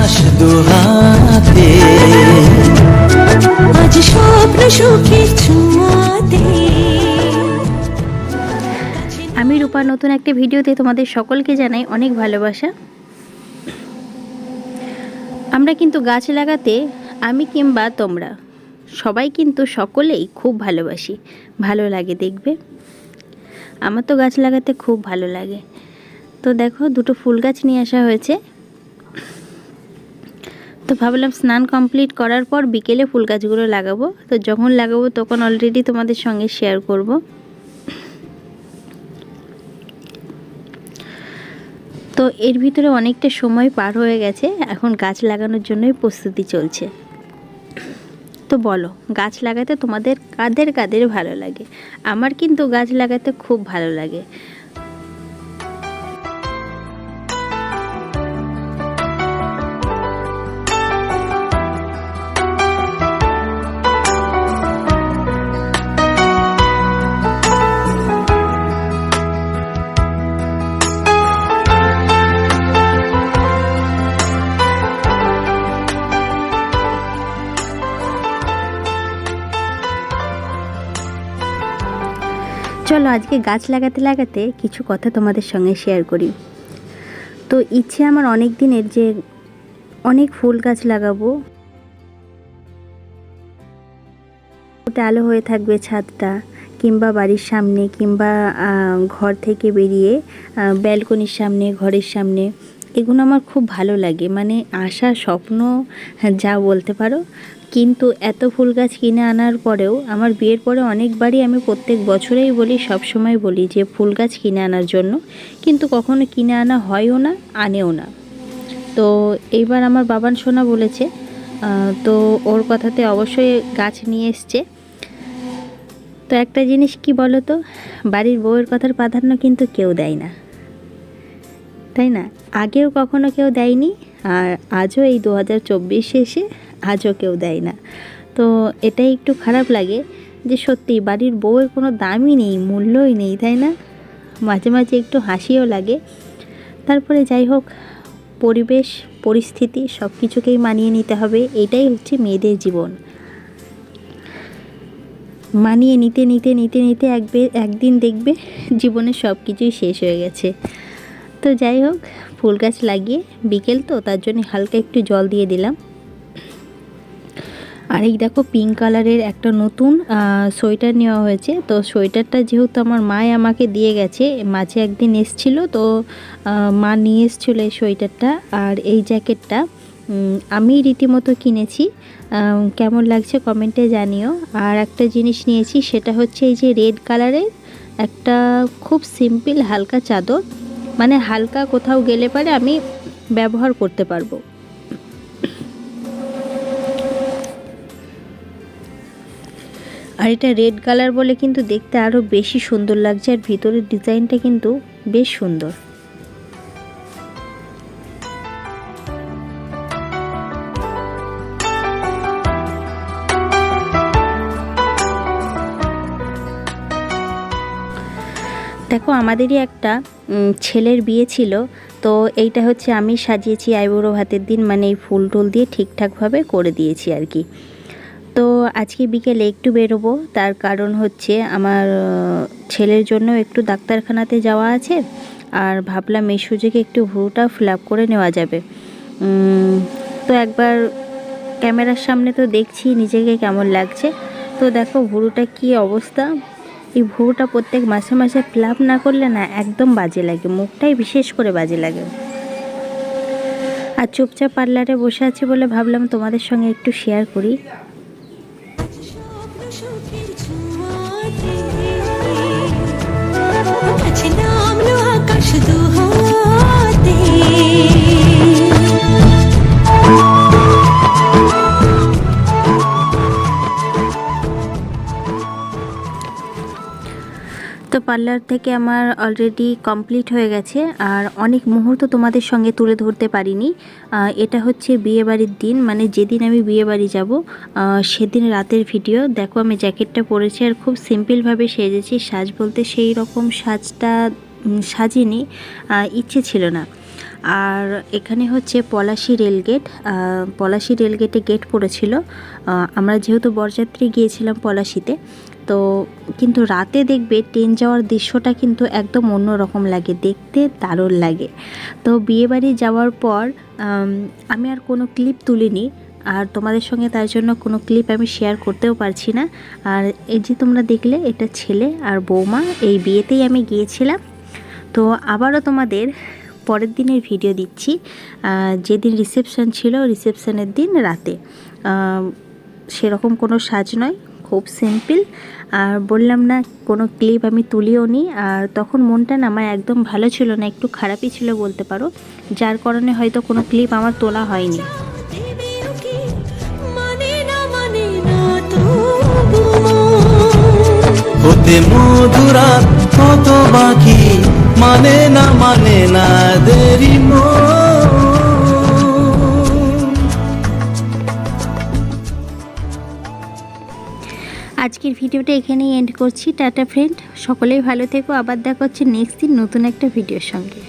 আকাশ দুহাতে, আজ স্বপ্ন সুখের ছোঁয়াতে। আমি রূপা নতুন একটা ভিডিওতে তোমাদের সকলকে জানাই অনেক ভালোবাসা। আমরা কিন্তু গাছ লাগাতে, আমি কিংবা তোমরা সবাই কিন্তু সকলেই খুব ভালোবাসি, ভালো লাগে দেখবে। আমার তো গাছ লাগাতে খুব ভালো লাগে। তো দেখো দুটো ফুল গাছ নিয়ে আসা হয়েছে। তো ভাবলাম স্নান কমপ্লিট করার পর বিকেলে ফুল গাছগুলো লাগাবো। তো যখন লাগাবো তখন অলরেডি তোমাদের সঙ্গে শেয়ার করব। তো এর ভিতরে অনেকটা সময় পার হয়ে গেছে, এখন গাছ লাগানোর জন্যই প্রস্তুতি চলছে। তো বলো, গাছ লাগাতে তোমাদের কাদের কাদের ভালো লাগে? আমার কিন্তু গাছ লাগাতে খুব ভালো লাগে। চলো আজকে গাছ লাগাতে লাগাতে কিছু কথা তোমাদের সঙ্গে শেয়ার করি। তো ইচ্ছে আমার অনেক দিনের যে অনেক ফুল গাছ লাগাবো, ওতে আলো হয়ে থাকবে ছাদটা, কিংবা বাড়ির সামনে, কিংবা ঘর থেকে বেরিয়ে ব্যালকনির সামনে, ঘরের সামনে। এগুলো আমার খুব ভালো লাগে, মানে আশা স্বপ্ন যা বলতে পারো। কিন্তু এত ফুল গাছ কিনে আনার পরেও, আমার বিয়ের পরে অনেকবারই আমি প্রত্যেক বছরেই বলি, সব সময় বলি যে ফুল গাছ কিনে আনার জন্য, কিন্তু কখনো কিনে আনা হয়ও না, আনেও না। তো এইবার আমার বাবান সোনা বলেছে, তো ওর কথাতে অবশ্যই গাছ নিয়ে এসছে। তো একটা জিনিস কি বলো তো, বাড়ির বউয়ের কথার প্রাধান্য কিন্তু কেউ দেয় না, তাই না? আগেও কখনো কেউ দেয়নি, আর আজও এই 2024 এসে আজও কেউ দেয় না। তো এটাই একটু খারাপ লাগে যে সত্যি বাড়ির বউয়ের কোনো দামই নেই, মূল্যই নেই, তাই না? মাঝে মাঝে একটু হাসিও লাগে। তারপরে যাই হোক, পরিবেশ পরিস্থিতি সব কিছুকেই মানিয়ে নিতে হবে, এটাই হচ্ছে মেয়েদের জীবন। মানিয়ে নিতে নিতে নিতে নিতে একদিন দেখবে জীবনের সব কিছুই শেষ হয়ে গেছে। তো যাই হোক, ফুল গাছ লাগিয়ে বিকেল তো, তার জন্য হালকা একটু জল দিয়ে দিলাম। আর এই দেখো পিঙ্ক কালারের একটা নতুন সোয়েটার নেওয়া হয়েছে। তো সোয়েটারটা যেহেতু আমার মায়ে আমাকে দিয়ে গেছে, মাঝে একদিন এসছিল, তো মা নিয়ে এসেছিলো এই সোয়েটারটা। আর এই জ্যাকেটটা আমি রীতিমতো কিনেছি, কেমন লাগছে কমেন্টে জানিও। আর একটা জিনিস নিয়েছি, সেটা হচ্ছে এই যে রেড কালারের একটা খুব সিম্পল হালকা চাদর, মানে হালকা কোথাও গেলে পারে আমি ব্যবহার করতে পারবো। আর এটা রেড কালার বলে কিন্তু দেখতে আরও বেশি সুন্দর লাগছে, আর ভিতরের ডিজাইনটা কিন্তু বেশ সুন্দর। দেখো আমাদেরই একটা ছেলের বিয়ে ছিল, তো এইটা হচ্ছে আমি সাজিয়েছি আইবুড়ো ভাতের দিন, মানে এই ফুল টুল দিয়ে ঠিকঠাকভাবে করে দিয়েছি আর কি। তো আজকে বিকেলে একটু বেরোবো, তার কারণ হচ্ছে আমার ছেলের জন্য একটু ডাক্তারখানাতে যাওয়া আছে। আর ভাবলাম এই সুযোগে একটু ভ্রুটা ফিল আপ করে নেওয়া যাবে। তো একবার ক্যামেরার সামনে তো দেখছি নিজেকে কেমন লাগছে। তো দেখো ভ্রুটা কি অবস্থা। এই ভ্রুটা প্রত্যেক মাসে মাসে ফিল আপ না করলে না একদম বাজে লাগে, মুখটাই বিশেষ করে বাজে লাগে। আর চুপচাপ পার্লারে বসে আছি বলে ভাবলাম তোমাদের সঙ্গে একটু শেয়ার করি। তো পার্লার থেকে আমার অলরেডি কমপ্লিট হয়ে গেছে, আর অনেক মুহূর্ত তোমাদের সঙ্গে তুলে ধরতে পারিনি। এটা হচ্ছে বিয়েবাড়ির দিন, মানে যেদিন আমি বিয়েবাড়ি যাব সেদিন রাতের ভিডিও। দেখো আমি জ্যাকেটটা পরেছি আর খুব সিম্পলভাবে সেজেছি। সাজ বলতে সেই রকম সাজটা সাজিনি, ইচ্ছে ছিল না। আর এখানে হচ্ছে পলাশী রেলগেট। পলাশী রেলগেটে গেট পড়েছিল। আমরা যেহেতু বরযাত্রী গিয়েছিলাম পলাশীতে, তো কিন্তু রাতে দেখবে ট্রেন যাওয়ার দৃশ্যটা কিন্তু একদম অন্যরকম লাগে, দেখতে দারুণ লাগে। তো বিয়েবাড়ি যাওয়ার পর আমি আর কোনো ক্লিপ তুলিনি, আর তোমাদের সঙ্গে তার জন্য কোনো ক্লিপ আমি শেয়ার করতেও পারছি না। আর এই যে তোমরা দেখলে, এটা ছেলে আর বৌমা, এই বিয়েতেই আমি গিয়েছিলাম। তো আবারও তোমাদের পরের দিনের ভিডিও দিচ্ছি। যেদিন রিসেপশন ছিল, রিসেপশনের দিন রাতে সেরকম কোনো সাজ নয়, খুব সিম্পল। আর বললাম না, কোনো ক্লিপ আমি তুলিও নি। আর তখন মনটা না আমার একদম ভালো ছিল না, একটু খারাপই ছিল বলতে পারো, যার কারণে হয়তো কোনো ক্লিপ আমার তোলা হয়নি। হতে মধুরা কত বাকি, মানে না দেরি আজকের ভিডিওটা এখানেই এন্ড করছি। টাটা ফ্রেন্ড, সকলেই ভালো থেকো। আবার দেখা হচ্ছে নেক্সট দিন নতুন একটা ভিডিওর সঙ্গে।